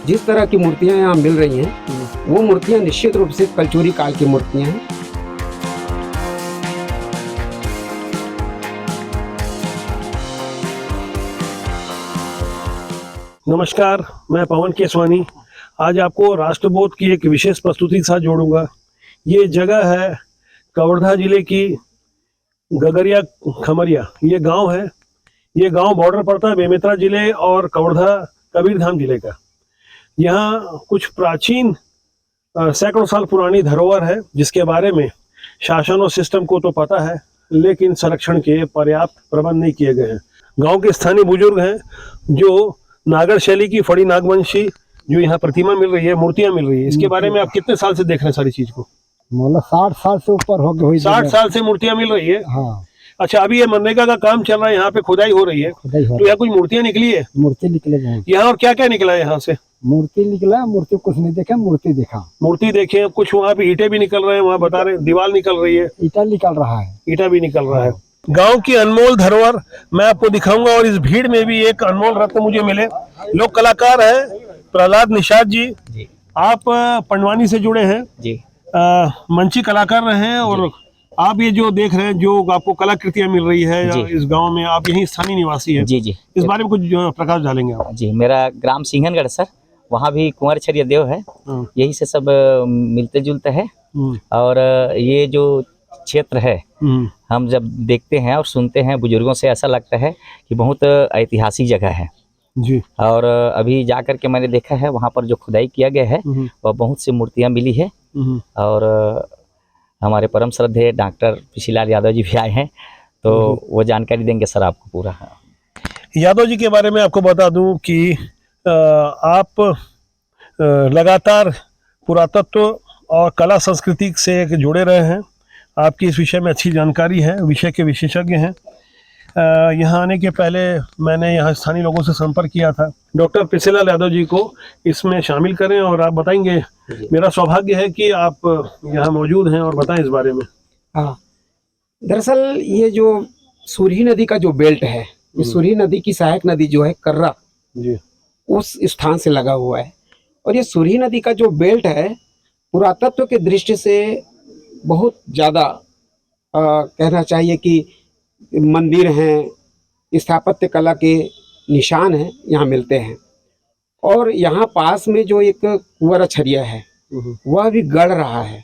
जिस तरह की मूर्तियां यहाँ मिल रही हैं वो मूर्तियां निश्चित रूप से कलचुरी काल की मूर्तियां हैं। नमस्कार, मैं पवन केसवानी आज आपको राष्ट्रबोध की एक विशेष प्रस्तुति के साथ जोड़ूंगा। ये जगह है कवर्धा जिले की गगरिया खमरिया, ये गांव है। ये गांव बॉर्डर पड़ता है बेमेतरा जिले और कवर्धा कबीरधाम जिले का। यहाँ कुछ प्राचीन सैकड़ों साल पुरानी धरोहर है जिसके बारे में शासन और सिस्टम को तो पता है, लेकिन संरक्षण के पर्याप्त प्रबंध नहीं किए गए हैं। गांव के स्थानीय बुजुर्ग हैं जो नागर शैली की फड़ी नागवंशी जो यहाँ प्रतिमा मिल रही है, मूर्तियां मिल रही है, इसके बारे में आप कितने साल से देख रहे हैं सारी चीज को? मतलब 60 साल से ऊपर हो गई। 60 साल से मूर्तियां मिल रही है। हाँ। अच्छा, अभी ये मनरेगा का काम चल रहा है, यहाँ पे खुदाई हो रही है, तो यहाँ कुछ मूर्तियां निकली है? मूर्ति निकले यहाँ और क्या क्या निकला है यहाँ से? मूर्ति निकला, मूर्ति कुछ नहीं देखा, मूर्ति देखा। मूर्ति देखे, कुछ वहाँ पे ईंटें भी निकल रहे हैं, वहाँ बता रहे दीवार निकल रही है, ईटा निकल रहा है, ईटा भी निकल रहा है। गांव की अनमोल धरोहर मैं आपको दिखाऊंगा और इस भीड़ में भी एक अनमोल रत्न मुझे मिले। लोक कलाकार है प्रहलाद निषाद जी। आप पंडवानी से जुड़े हैं जी। मंची कलाकार रहे हैं और आप ये जो देख रहे हैं, जो आपको कलाकृतियां मिल रही है इस गांव में, आप यहीं स्थानीय निवासी हैं। जी जी। इस बारे में कुछ प्रकाश डालेंगे आप? जी, मेरा ग्राम सिंघनगढ़ सर, वहाँ भी कुंवर छरिया देव है, यही से सब मिलते जुलते हैं। और ये जो क्षेत्र है, हम जब देखते हैं और सुनते हैं बुजुर्गों से, ऐसा लगता है कि बहुत ऐतिहासिक जगह है जी। और अभी जाकर के मैंने देखा है वहाँ पर जो खुदाई किया गया है वह बहुत सी मूर्तियाँ मिली है। और हमारे परम श्रद्धेय डॉक्टर पीसीलाल यादव जी भी आए हैं, तो वो जानकारी देंगे सर आपको पूरा। यादव जी के बारे में आपको बता दूं कि आप लगातार पुरातत्व और कला संस्कृति से जुड़े रहे हैं, आपकी इस विषय में अच्छी जानकारी है, विषय के विशेषज्ञ हैं। यहाँ आने के पहले मैंने यहाँ स्थानीय लोगों से संपर्क किया था। डॉक्टर पीसीलाल यादव जी को इसमें शामिल करें और आप बताएंगे। मेरा सौभाग्य है कि आप यहाँ मौजूद हैं और बताएं इस बारे में। हाँ, दरअसल ये जो सुरही नदी का जो बेल्ट है, ये सुरही नदी की सहायक नदी जो है कर्रा जी, उस स्थान से लगा हुआ है। और ये सुरही नदी का जो बेल्ट है पुरातत्व के दृष्टि से बहुत ज़्यादा कहना चाहिए कि मंदिर हैं, स्थापत्य कला के निशान हैं यहाँ मिलते हैं। और यहाँ पास में जो एक कुंवर छरिया है वह भी गढ़ रहा है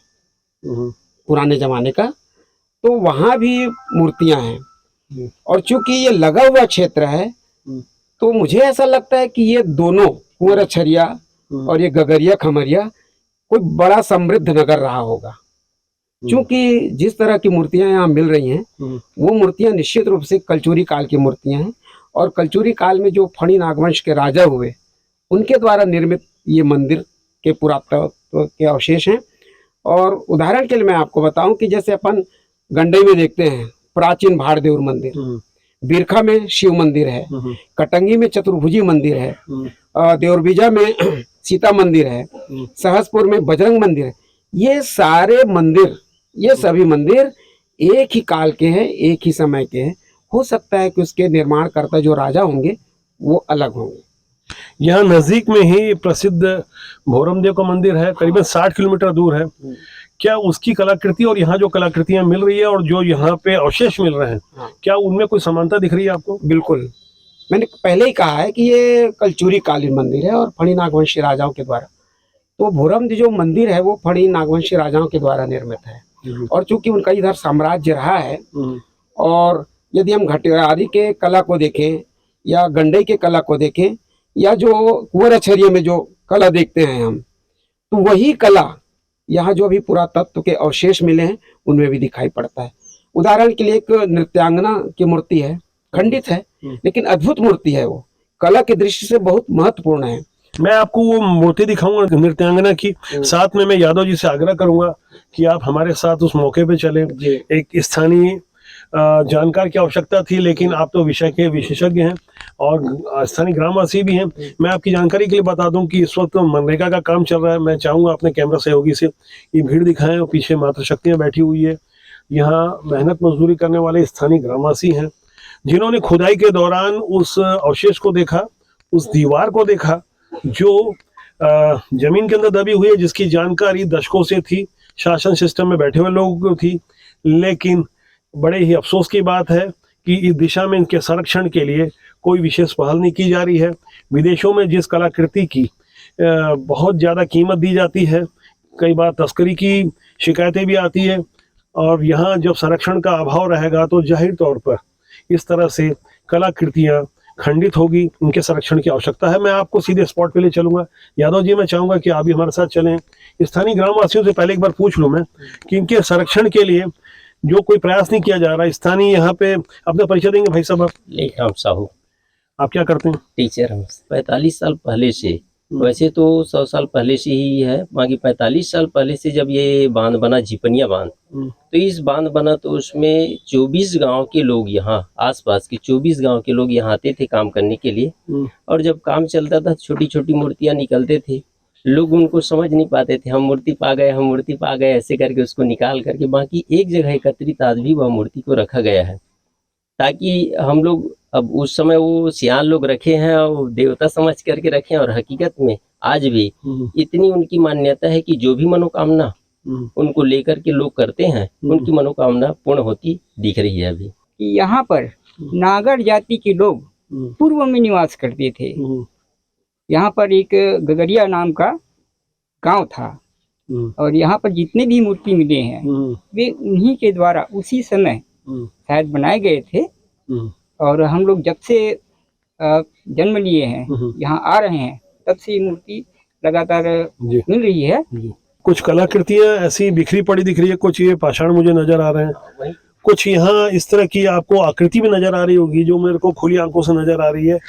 पुराने जमाने का, तो वहाँ भी मूर्तियाँ हैं। और चूंकि ये लगा हुआ क्षेत्र है तो मुझे ऐसा लगता है कि ये दोनों कुंवर छरिया और ये गगरिया खमरिया कोई बड़ा समृद्ध नगर रहा होगा, क्योंकि जिस तरह की मूर्तियां यहाँ मिल रही हैं वो मूर्तियां निश्चित रूप से कलचुरी काल की मूर्तियां हैं। और कलचुरी काल में जो फणी नागवंश के राजा हुए उनके द्वारा निर्मित ये मंदिर के पुरातत्व के अवशेष हैं। और उदाहरण के लिए मैं आपको बताऊं कि जैसे अपन गंडई में देखते हैं प्राचीन भाड़देव मंदिर, बिरखा में शिव मंदिर है, कटंगी में चतुर्भुजी मंदिर है, देवरबीजा में सीता मंदिर है, सहसपुर में बजरंग मंदिर है। ये सारे मंदिर, ये सभी मंदिर एक ही काल के हैं, एक ही समय के हैं। हो सकता है कि उसके निर्माणकर्ता जो राजा होंगे वो अलग होंगे। यहाँ नजदीक में ही प्रसिद्ध भोरम देव का मंदिर है, करीबन 60 किलोमीटर दूर है। क्या उसकी कलाकृति और यहाँ जो कलाकृतियां मिल रही है और जो यहाँ पे अवशेष मिल रहे हैं, क्या उनमें कोई समानता दिख रही है आपको? बिल्कुल, मैंने पहले ही कहा है कि ये कलचुरी कालीन मंदिर है और फणी नागवंशी राजाओं के द्वारा। तो भोरम जो मंदिर है वो फणी नागवंशी राजाओं के द्वारा निर्मित है। और चूंकि उनका इधर साम्राज्य रहा है, और यदि हम घटियारी के कला को देखें या गंडई के कला को देखें या जो कुंवर छरिया में जो कला देखते हैं हम, तो वही कला यहाँ जो अभी पुरातत्व के अवशेष मिले हैं उनमें भी दिखाई पड़ता है। उदाहरण के लिए एक नृत्यांगना की मूर्ति है, खंडित है लेकिन अद्भुत मूर्ति है, वो कला की दृष्टि से बहुत महत्वपूर्ण है। मैं आपको वो मूर्ति दिखाऊंगा नृत्यांगना की, साथ में मैं यादव जी से आग्रह करूंगा कि आप हमारे साथ उस मौके पे चले। एक स्थानीय जानकार की आवश्यकता थी, लेकिन आप तो विषय के विशेषज्ञ हैं और स्थानीय ग्रामवासी भी हैं। मैं आपकी जानकारी के लिए बता दूं कि इस वक्त मनरेगा का काम चल रहा है। मैं चाहूंगा अपने कैमरा सहयोगी से ये भीड़ दिखाएं और पीछे मातृशक्तियां बैठी हुई है। यहाँ मेहनत मजदूरी करने वाले स्थानीय ग्रामवासी हैं जिन्होंने खुदाई के दौरान उस अवशेष को देखा, उस दीवार को देखा जो जमीन के अंदर दबी हुई है, जिसकी जानकारी दशकों से थी, शासन सिस्टम में बैठे हुए लोगों को थी, लेकिन बड़े ही अफसोस की बात है कि इस दिशा में इनके संरक्षण के लिए कोई विशेष पहल नहीं की जा रही है। विदेशों में जिस कलाकृति की बहुत ज़्यादा कीमत दी जाती है, कई बार तस्करी की शिकायतें भी आती है, और यहाँ जब संरक्षण का अभाव रहेगा तो जाहिर तौर पर इस तरह से कलाकृतियाँ खंडित होगी। इनके संरक्षण की आवश्यकता है। मैं आपको सीधे स्पॉट पे ले चलूंगा। यादव जी, मैं चाहूंगा कि आप भी हमारे साथ चलें। स्थानीय ग्रामवासियों से पहले एक बार पूछ लूं मैं कि इनके संरक्षण के लिए जो कोई प्रयास नहीं किया जा रहा। स्थानीय यहाँ पे अपना परिचय देंगे भाई साहब? आप लेखराम साहू, आप क्या करते हैं? टीचर हम। 45 साल पहले से, वैसे तो 100 साल पहले से ही है, बाकी 45 साल पहले से जब ये बांध बना, झिपनिया बांध, तो इस बांध बना तो उसमें 24 गांव के लोग, यहाँ आसपास के 24 गांव के लोग यहाँ आते थे काम करने के लिए। और जब काम चलता था, छोटी छोटी मूर्तियां निकलते थे, लोग उनको समझ नहीं पाते थे, हम मूर्ति पा गए, हम मूर्ति पा गए, ऐसे करके उसको निकाल करके बाकी एक जगह एकत्रित आज भी वह मूर्ति को रखा गया है, ताकि हम लोग अब उस समय वो सियान लोग रखे हैं और देवता समझ करके रखे हैं। और हकीकत में आज भी इतनी उनकी मान्यता है कि जो भी मनोकामना उनको लेकर के लोग करते हैं, उनकी मनोकामना पूर्ण होती दिख रही है अभी। यहाँ पर नागर जाति के लोग पूर्व में निवास करते थे। यहाँ पर एक गगरिया नाम का गांव था, और यहाँ पर जितने भी मूर्ति मिले हैं वे उन्हीं के द्वारा उसी समय शायद बनाए गए थे। और हम लोग जब से जन्म लिए हैं, यहाँ आ रहे हैं, तब से ये मूर्ति लगातार मिल रही है। कुछ कलाकृतियां ऐसी बिखरी पड़ी दिख रही है, कुछ ये पाषाण मुझे नजर आ रहे हैं, कुछ यहाँ इस तरह की आपको आकृति भी नजर आ रही होगी जो मेरे को खुली आंखों से नजर आ रही है।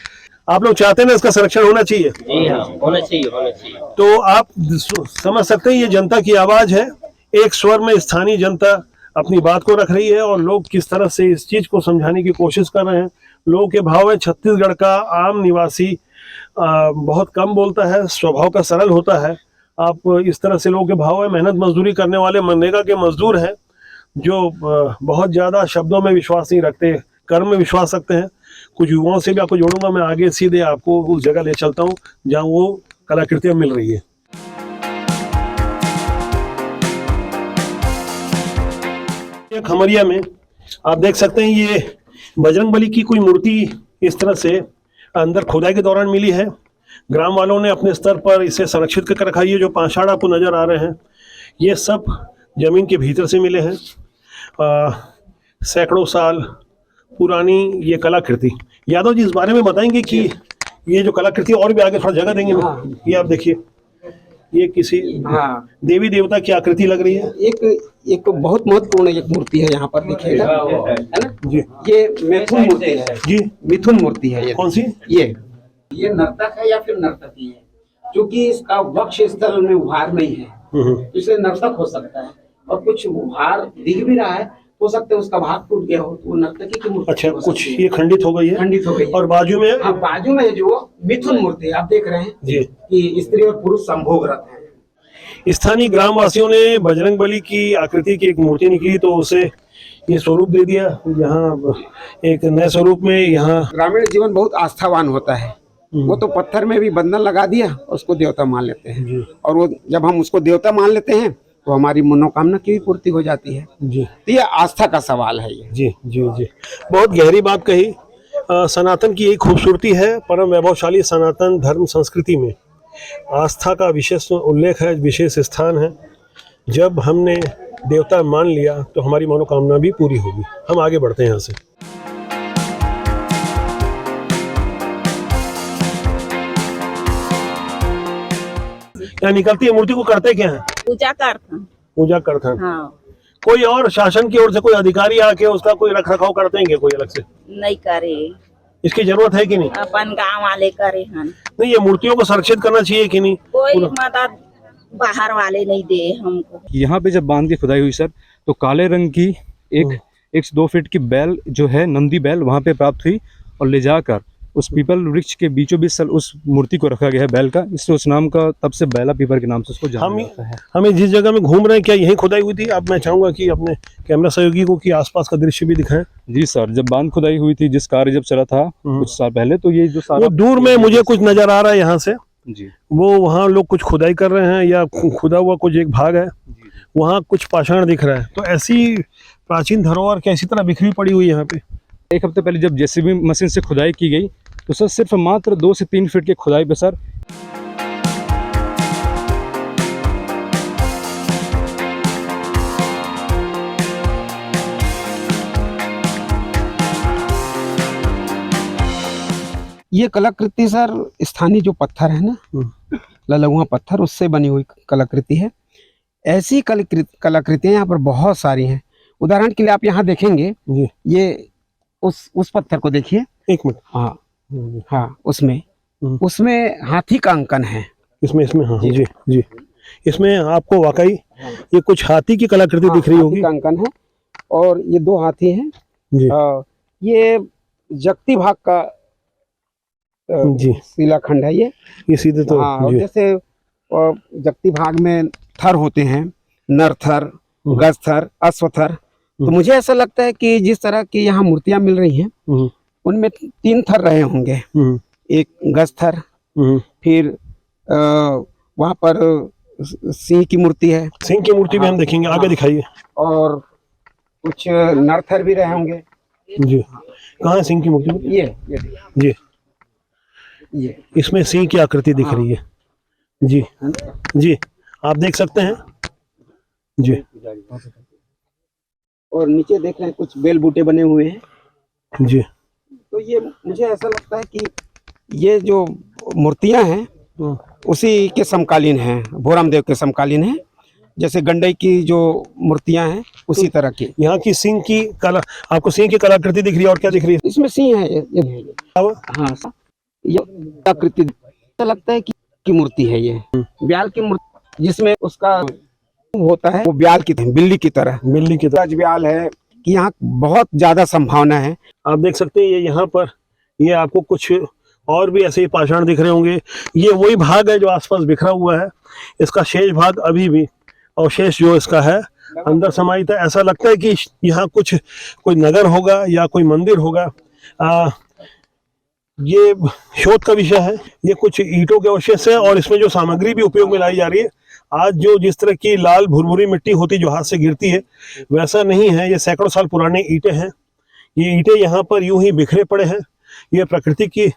आप लोग चाहते हैं ना इसका संरक्षण होना चाहिए? जी हाँ, होना चाहिए, होना चाहिए। तो आप समझ सकते हैं ये जनता की आवाज है, एक स्वर में स्थानीय जनता अपनी बात को रख रही है, और लोग किस तरह से इस चीज को समझाने की कोशिश कर रहे हैं। लोगों के भाव है, छत्तीसगढ़ का आम निवासी बहुत कम बोलता है, स्वभाव का सरल होता है। आप इस तरह से लोगों के भाव है, मेहनत मजदूरी करने वाले मनरेगा के मजदूर हैं जो बहुत ज़्यादा शब्दों में विश्वास नहीं रखते, कर्म में विश्वास रखते हैं। कुछ युवाओं से भी आपको जोड़ूंगा मैं, आगे सीधे आपको उस जगह ले चलता हूँ जहाँ वो कलाकृतियाँ मिल रही है। खमरिया में आप देख सकते हैं ये बजरंगबली की कोई मूर्ति इस तरह से अंदर खुदाई के दौरान मिली है। ग्राम वालों ने अपने स्तर पर इसे संरक्षित करके रखा है। ये जो पाषाण आपको नजर आ रहे हैं, ये सब जमीन के भीतर से मिले हैं। सैकड़ों साल पुरानी ये कलाकृति। यादव जी, इस बारे में बताएंगे कि ये जो कलाकृति, और भी आगे थोड़ा जगह देंगे। ये आप देखिए, ये किसी देवी देवता की आकृति लग रही है। एक बहुत महत्वपूर्ण एक मूर्ति है यहाँ पर, देखिएगा, है ना जी। ये मिथुन मूर्ति है जी, मिथुन मूर्ति है। ये कौन सी? ये नर्तक है या फिर नर्तकी है, क्योंकि इसका वक्ष स्थल में उभार नहीं है, इसलिए नर्तक हो सकता है। और कुछ उभार दिख भी रहा है, हो सकता है उसका भाग टूट गया हो, तो वो नर्तकी की मूर्ति। अच्छा, कुछ ये खंडित हो गई है? खंडित हो गई। और बाजू में? हाँ, बाजू में जो मिथुन मूर्ति आप देख रहे हैं जी, कि स्त्री और पुरुष संभोगरत है। स्थानीय ग्रामवासियों ने बजरंगबली की आकृति की एक मूर्ति निकली तो उसे ये स्वरूप दे दिया। यहाँ एक नए स्वरूप में यहाँ ग्रामीण जीवन बहुत आस्थावान होता है। वो तो पत्थर में भी बंधन लगा दिया, उसको देवता मान लेते हैं, और वो जब हम उसको देवता मान लेते हैं तो हमारी मनोकामना की भी पूर्ति हो जाती है जी। तो ये आस्था का सवाल है ये। जी जी जी, बहुत गहरी बात कही। सनातन की एक खूबसूरती है, परम वैभवशाली सनातन धर्म संस्कृति में आस्था का विशेष उल्लेख है, विशेष स्थान है। जब हमने देवता मान लिया तो हमारी मनोकामना भी पूरी होगी। हम आगे बढ़ते हैं यहाँ से। यहाँ निकलती है मूर्ति को करते क्या है? पूजा करते हैं। पूजा करते हैं। हाँ। कोई और शासन की ओर से कोई अधिकारी आके उसका कोई रख रखाव करते हैं क्या कोई अलग से? नहीं करे, इसकी जरूरत है कि नहीं? अपन गांव वाले करे हैं। नहीं, ये मूर्तियों को संरक्षित करना चाहिए कि नहीं? कोई मदद बाहर वाले नहीं दे हमको। यहाँ पे जब बांध की खुदाई हुई सर, तो काले रंग की एक 102 फीट की बैल जो है, नंदी बैल, वहाँ पे प्राप्त हुई, और ले जाकर उस पीपल वृक्ष के बीचों बीच उस मूर्ति को रखा गया है, बैल का। इससे उस नाम का, तब से बैला पीपर के नाम से उसको जाना जाता है। हमें जिस जगह में घूम रहे हैं, क्या यही खुदाई हुई थी? अब मैं चाहूंगा कि अपने कैमरा सहयोगी को कि आसपास का दृश्य भी दिखाएं। जी सर, जब बांध खुदाई हुई थी, जिस कार्य जब चला था कुछ साल पहले, तो ये जो सारा वो दूर में मुझे कुछ नजर आ रहा है यहाँ से, जी वो वहाँ लोग कुछ खुदाई कर रहे हैं या खुदा हुआ कुछ एक भाग है, वहाँ कुछ पाषाण दिख रहा है। तो ऐसी प्राचीन धरोहर कैसी तरह बिखरी पड़ी हुई है यहाँ पे। एक हफ्ते पहले जब जेसीबी मशीन से खुदाई की गई तो सर सिर्फ मात्र 2 से 3 फीट की खुदाई पे सर ये कलाकृति सर स्थानीय जो पत्थर है ना, ललहुआ पत्थर, उससे बनी हुई कलाकृति है। ऐसी कलाकृतियां यहाँ पर बहुत सारी हैं। उदाहरण के लिए आप यहाँ देखेंगे, जी ये उस पत्थर को देखिए। एक मिनट। हाँ हाँ, उसमें हाथी का अंकन है। इसमें हाँ जी जी, इसमें आपको वाकई ये कुछ हाथी की कलाकृति दिख रही होगी। हाथी का अंकन है और ये 2 हाथी हैं जी। ये जगती भाग का जी शिलाखंड है ये सीधे तो हाँ, और जैसे जगती भाग में थर होते हैं, नर थर, गज थर, अश्व थर। तो मुझे ऐसा लगता है कि जिस तरह की यहाँ मूर्तियां मिल रही हैं उनमें 3 थर रहे होंगे। एक गज थर, फिर वहाँ पर सिंह की मूर्ति है। सिंह की मूर्ति भी हम देखेंगे, आगे दिखाइए। और कुछ नरथर भी रहे होंगे। जी, कहाँ है सिंह की मूर्ति? ये जी, ये इसमें सिंह की आकृति दिख रही है। जी जी, आप देख सकते हैं जी। और नीचे देख रहे हैं कुछ बेल बूटे बने हुए हैं जी। तो ये मुझे ऐसा लगता है कि ये जो मूर्तियां हैं उसी के समकालीन हैं, भोराम देव के समकालीन हैं। जैसे गंडई की जो मूर्तियां हैं उसी तरह की। यहाँ की सिंह की कला, आपको सिंह की कलाकृति दिख रही है और क्या दिख रही है? इसमें सिंह है ये हाँ, ये आकृति ऐसा लगता है कि मूर्ति है ये ब्याल की मूर्ति, जिसमें उसका होता है वो ब्याल की बिल्ली की तरह ब्याल है कि यहाँ बहुत ज्यादा संभावना है। आप देख सकते हैं ये यहाँ पर ये आपको कुछ और भी ऐसे ही पाषाण दिख रहे होंगे। ये वही भाग है जो आसपास बिखरा हुआ है, इसका शेष भाग अभी भी अवशेष जो इसका है अंदर समाहित है। ऐसा लगता है कि यहाँ कोई नगर होगा या कोई मंदिर होगा। ये शोध का विषय है। ये कुछ ईंटों के अवशेष है और इसमें जो सामग्री भी उपयोग में लाई जा रही है, आज जो जिस तरह की लाल भुरभुरी मिट्टी होती जो हाथ से गिरती है वैसा नहीं है। ये सैकड़ों साल पुराने ईंटें हैं। ये ईंटें यहाँ पर यूं ही बिखरे पड़े हैं, ये प्रकृति की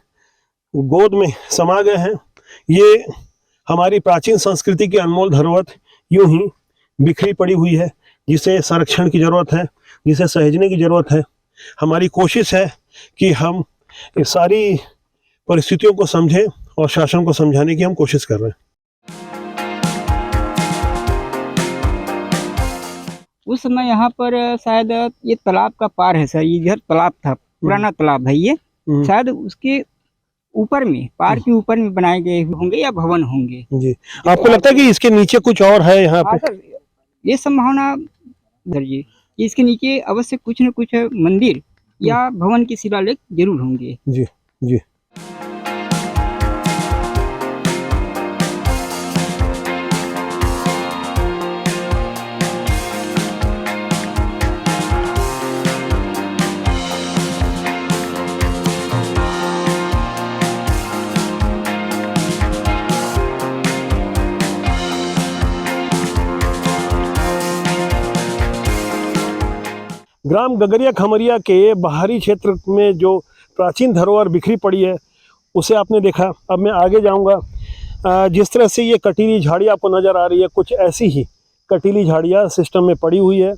गोद में समा गए हैं। ये हमारी प्राचीन संस्कृति की अनमोल धरोहर यूं ही बिखरी पड़ी हुई है, जिसे संरक्षण की जरूरत है, जिसे सहेजने की जरूरत है। हमारी कोशिश है कि हम इस सारी परिस्थितियों को समझें और शासन को समझाने की हम कोशिश कर रहे हैं। उस समय यहाँ पर शायद ये तालाब का पार है सर, इधर तालाब था, पुराना तालाब है ये। शायद उसके ऊपर में, पार के ऊपर में बनाए गए होंगे या भवन होंगे। जी, आपको लगता है कि इसके नीचे कुछ और है यहाँ पे? सर, ये संभावना सर जी कि इसके नीचे अवश्य कुछ न कुछ मंदिर या भवन के शिलालेख जरूर होंगे। जी जी। ग्राम गगरिया खमरिया के बाहरी क्षेत्र में जो प्राचीन धरोहर बिखरी पड़ी है उसे आपने देखा। अब मैं आगे जाऊंगा। जिस तरह से ये कटीली झाड़ियाँ आपको नज़र आ रही है, कुछ ऐसी ही कटीली झाड़ियाँ सिस्टम में पड़ी हुई है।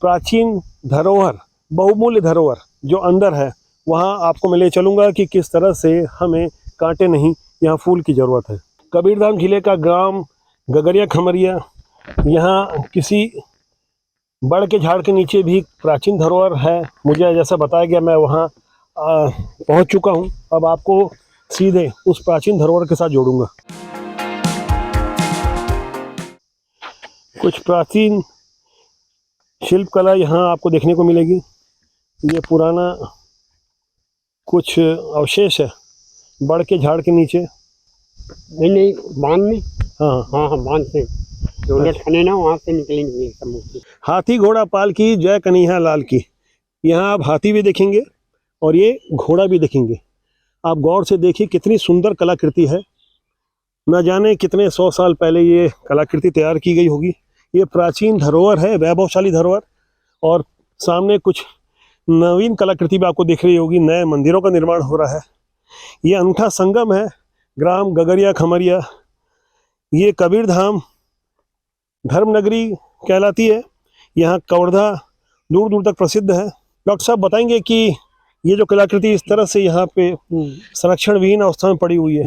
प्राचीन धरोहर, बहुमूल्य धरोहर जो अंदर है, वहाँ आपको मैं ले चलूँगा कि किस तरह से हमें कांटे नहीं, यहाँ फूल की ज़रूरत है। कबीरधाम जिले का ग्राम गगरिया खमरिया, यहाँ किसी बड़ के झाड़ के नीचे भी प्राचीन धरोहर है। मुझे जैसा बताया गया, मैं वहाँ पहुँच चुका हूँ। अब आपको सीधे उस प्राचीन धरोहर के साथ जोड़ूंगा। कुछ प्राचीन शिल्पकला यहाँ आपको देखने को मिलेगी। ये पुराना कुछ अवशेष है बड़ के झाड़ के नीचे। नहीं बांध में, हाँ बांध से जो लटकने ना वहाँ से निकलेंगे सब मूर्ति। हाथी घोड़ा पाल की जय कन्हैया लाल की। यहाँ आप हाथी भी देखेंगे और ये घोड़ा भी देखेंगे। आप गौर से देखिए कितनी सुंदर कलाकृति है। न जाने कितने 100 साल पहले ये कलाकृति तैयार की गई होगी। ये प्राचीन धरोहर है, वैभवशाली धरोहर। और सामने कुछ नवीन कलाकृति भी आपको दिख रही होगी, नए मंदिरों का निर्माण हो रहा है। ये अनूठा संगम है ग्राम गगरिया खमरिया। ये कबीर धाम धर्म नगरी कहलाती है। यहाँ कवर्धा दूर दूर तक प्रसिद्ध है। डॉक्टर साहब बताएंगे कि ये जो कलाकृति इस तरह से यहाँ पे संरक्षण विहीन अवस्था में पड़ी हुई है,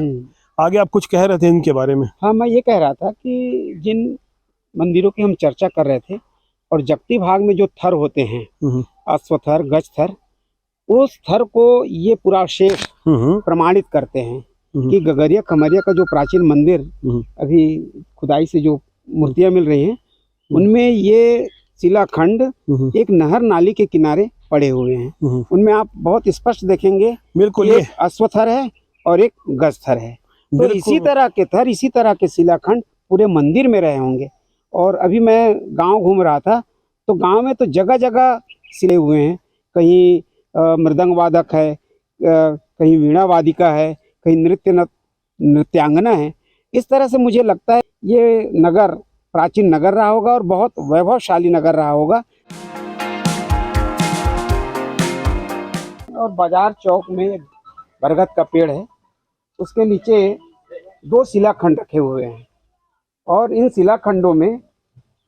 आगे आप कुछ कह रहे थे इनके बारे में। हाँ, मैं ये कह रहा था कि जिन मंदिरों की हम चर्चा कर रहे थे और जगती भाग में जो थर होते हैं, अश्वथर, गजथर, उस थर को ये पुरावशेष प्रमाणित करते हैं कि गगरिया खमरिया का जो प्राचीन मंदिर अभी खुदाई से जो मूर्तियां मिल रही हैं, उनमें ये शिलाखंड एक नहर नाली के किनारे पड़े हुए हैं। उनमें आप बहुत स्पष्ट देखेंगे, बिल्कुल, एक अश्वथर है और एक गजथर है। तो इसी तरह के थर, इसी तरह के शिलाखंड पूरे मंदिर में रहे होंगे। और अभी मैं गांव घूम रहा था तो गांव में तो जगह जगह सिले हुए हैं। कहीं मृदंग वादक है, कहीं वीणा वादिका है, कहीं नृत्यांगना है। इस तरह से मुझे लगता है ये नगर प्राचीन नगर रहा होगा और बहुत वैभवशाली नगर रहा होगा। और बाजार चौक में एक बरगद का पेड़ है, उसके नीचे 2 शिलाखंड रखे हुए हैं और इन शिलाखंडों में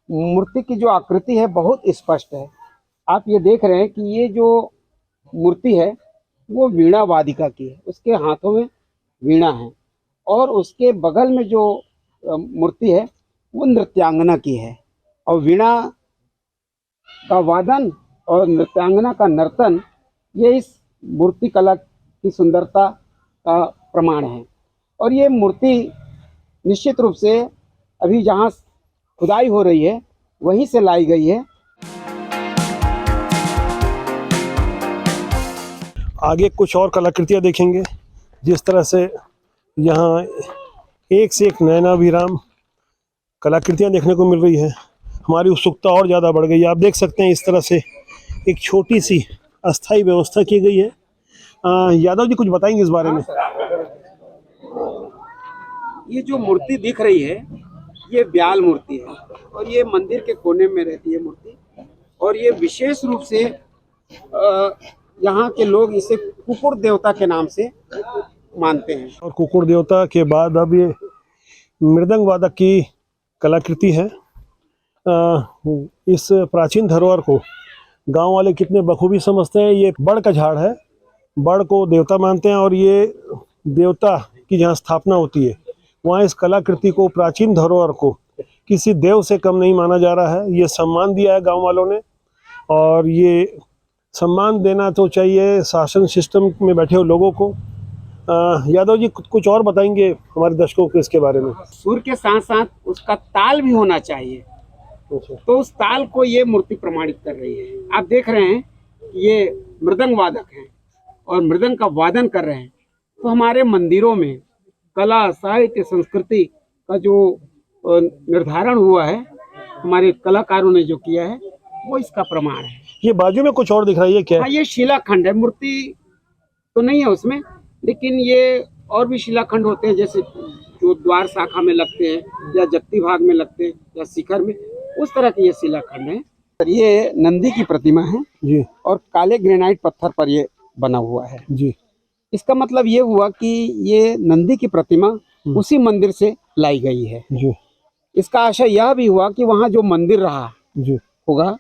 मूर्ति की जो आकृति है बहुत स्पष्ट है। आप ये देख रहे हैं कि ये जो मूर्ति है वो वीणा वादिका की है, उसके हाथों में वीणा है। और उसके बगल में जो मूर्ति है वो नृत्यांगना की है। और वीणा का वादन और नृत्यांगना का नर्तन ये इस मूर्ति कला की सुंदरता का प्रमाण है। और ये मूर्ति निश्चित रूप से अभी जहाँ खुदाई हो रही है वहीं से लाई गई है। आगे कुछ और कलाकृतियाँ देखेंगे, जिस तरह से यहाँ एक से एक नयनाभिराम कलाकृतियाँ देखने को मिल रही है। हमारी उत्सुकता और ज़्यादा बढ़ गई है। आप देख सकते हैं इस तरह से एक छोटी सी अस्थाई व्यवस्था की गई है। यादव जी कुछ बताएंगे इस बारे में? ये जो मूर्ति दिख रही है ये ब्याल मूर्ति है और ये मंदिर के कोने में रहती है मूर्ति। और ये विशेष रूप से यहाँ के लोग इसे कुकुर देवता के नाम से मानते हैं। और कुकुर देवता के बाद अब ये मृदंग वादक की कलाकृति है। इस प्राचीन धरोहर को गांव वाले कितने बखूबी समझते हैं। ये बड़ का झाड़ है, बड़ को देवता मानते हैं और ये देवता की जहाँ स्थापना होती है वहाँ इस कलाकृति को, प्राचीन धरोहर को किसी देव से कम नहीं माना जा रहा है। ये सम्मान दिया है गांव वालों ने और ये सम्मान देना तो चाहिए शासन सिस्टम में बैठे हुए लोगों को। यादव जी कुछ और बताएंगे हमारे दर्शकों को इसके बारे में? सुर के साथ साथ उसका ताल भी होना चाहिए, तो उस ताल को ये मूर्ति प्रमाणित कर रही है। आप देख रहे हैं ये मृदंग वादक हैं और मृदंग का वादन कर रहे हैं। तो हमारे मंदिरों में कला, साहित्य, संस्कृति का जो निर्धारण हुआ है, हमारे कलाकारों ने जो किया है, वो इसका प्रमाण है। ये बाजू में कुछ और दिख रहा है, ये क्या है? हाँ, ये शिलाखंड है। मूर्ति तो नहीं है उसमें, लेकिन ये और भी शिलाखंड होते हैं, जैसे जो द्वार शाखा में लगते हैं या जगती भाग में लगते हैं या शिखर में, उस तरह के ये शिलाखंड है। ये नंदी की प्रतिमा है जी, और काले ग्रेनाइट पत्थर पर ये बना हुआ है जी। इसका मतलब ये हुआ कि ये नंदी की प्रतिमा उसी मंदिर से लाई गई है जी। इसका आशय यह भी हुआ कि वहाँ जो मंदिर रहा जी होगा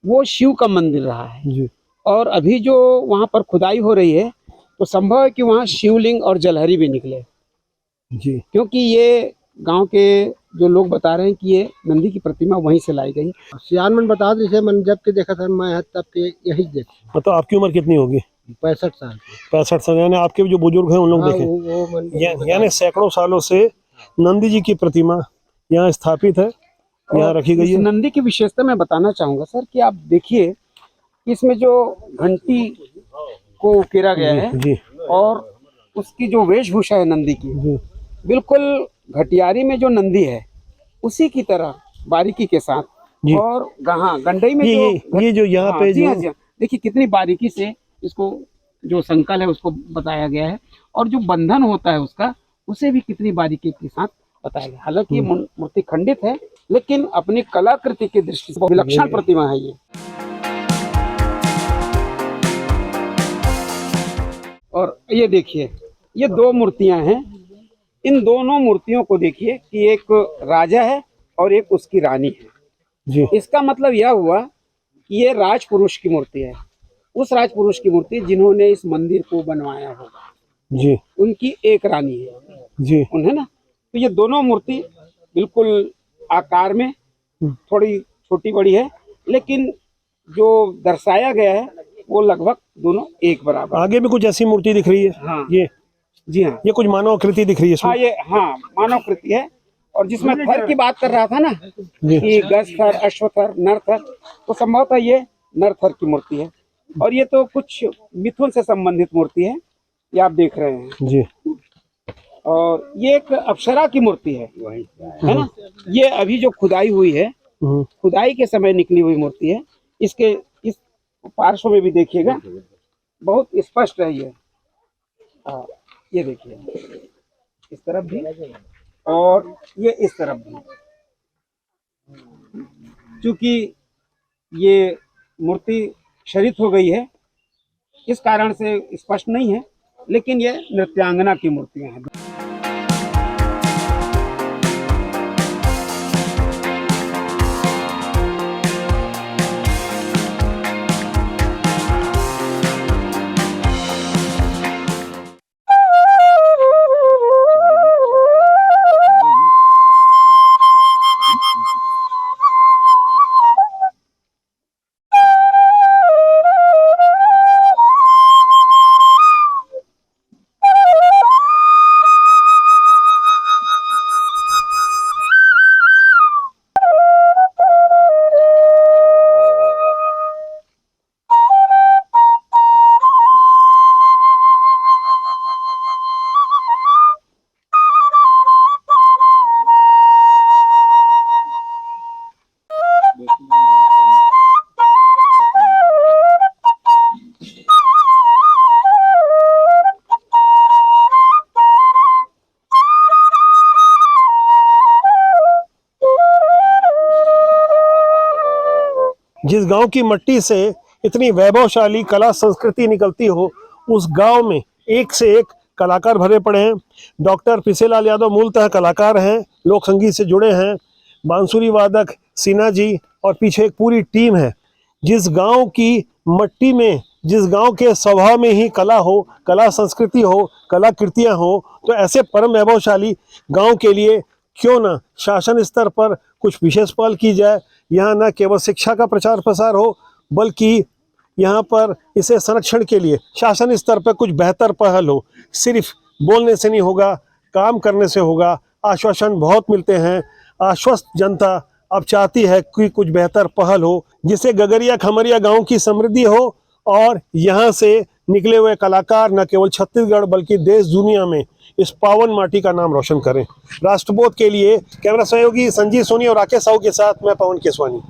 वो शिव का मंदिर रहा है जी। और अभी जो वहाँ पर खुदाई हो रही है तो संभव है कि वहाँ शिवलिंग और जलहरी भी निकले जी, क्योंकि ये गांव के जो लोग बता रहे हैं कि ये नंदी की प्रतिमा वहीं से लाई गई। सियान मन बता जैसे मन जब के देखा था मैं तब के यही देखा। मतलब आपकी उम्र कितनी होगी? 65 साल 65 साल। यानी आपके जो बुजुर्ग हैं उन लोग देखें, यानी सैकड़ों सालों से नंदी जी की प्रतिमा यहाँ स्थापित है, यहाँ रखी गई है। नंदी की विशेषता मैं बताना चाहूंगा सर कि आप देखिए इसमें जो घंटी को उकेरा गया है जी, और उसकी जो वेशभूषा है नंदी की बिल्कुल घटियारी में जो नंदी है उसी की तरह बारीकी के साथ जी। और गंडई में ये जो यहाँ पे जी जो हाँ जी, देखिए कितनी बारीकी से इसको जो संकल है उसको बताया गया है और जो बंधन होता है उसका उसे भी कितनी बारीकी के साथ बताया गया। हालांकि ये मूर्ति खंडित है, लेकिन अपनी कलाकृति की दृष्टि से विलक्षण प्रतिमा है ये। और ये देखिए, ये दो मूर्तियां हैं। इन दोनों मूर्तियों को देखिए कि एक राजा है और एक उसकी रानी है जी। इसका मतलब यह हुआ कि ये राजपुरुष की मूर्ति है, उस राजपुरुष की मूर्ति जिन्होंने इस मंदिर को बनवाया होगा जी उनकी एक रानी है जी। उन्हें ना। तो ये दोनों मूर्ति बिल्कुल आकार में थोड़ी छोटी बड़ी है, लेकिन जो दर्शाया गया है वो लगभग दोनों एक बराबर। आगे भी कुछ ऐसी मूर्ति दिख रही है। हाँ ये जी हाँ, ये कुछ मानव आकृति दिख रही है इसमें। हाँ ये हाँ मानव कृति है। और जिसमें थर की बात कर रहा था ना जी। कि गज थर, अश्व थर, नर थर, तो संभवतः ये नर थर की मूर्ति है। और ये तो कुछ मिथुन से संबंधित मूर्ति है, ये आप देख रहे हैं जी। और ये एक अप्सरा की मूर्ति है ना। ये अभी जो खुदाई हुई है, खुदाई के समय निकली हुई मूर्ति है। इसके इस पार्श्व में भी देखिएगा, बहुत स्पष्ट है ये। ये देखिए इस तरफ भी और ये इस तरफ भी। क्योंकि ये मूर्ति क्षरित हो गई है, इस कारण से स्पष्ट नहीं है, लेकिन ये नृत्यांगना की मूर्तियां हैं। जिस गांव की मिट्टी से इतनी वैभवशाली कला संस्कृति निकलती हो, उस गांव में एक से एक कलाकार भरे पड़े हैं। डॉक्टर पिसेलाल यादव मूलतः कलाकार हैं, लोक संगीत से जुड़े हैं। बांसुरी वादक सिन्हा जी और पीछे एक पूरी टीम है। जिस गांव की मिट्टी में, जिस गांव के स्वभाव में ही कला हो, कला संस्कृति हो, कलाकृतियाँ हो, तो ऐसे परम वैभवशाली गांव के लिए क्यों न शासन स्तर पर कुछ विशेष पहल की जाए। यहाँ न केवल शिक्षा का प्रचार प्रसार हो, बल्कि यहाँ पर इसे संरक्षण के लिए शासन स्तर पर कुछ बेहतर पहल हो। सिर्फ बोलने से नहीं होगा, काम करने से होगा। आश्वासन बहुत मिलते हैं, आश्वस्त जनता अब चाहती है कि कुछ बेहतर पहल हो, जिससे गगरिया खमरिया गांव की समृद्धि हो और यहाँ से निकले हुए कलाकार न केवल छत्तीसगढ़ बल्कि देश दुनिया में इस पावन माटी का नाम रोशन करें। राष्ट्रबोध के लिए कैमरा सहयोगी संजीव सोनी और राकेश साहू के साथ मैं पवन केसवानी।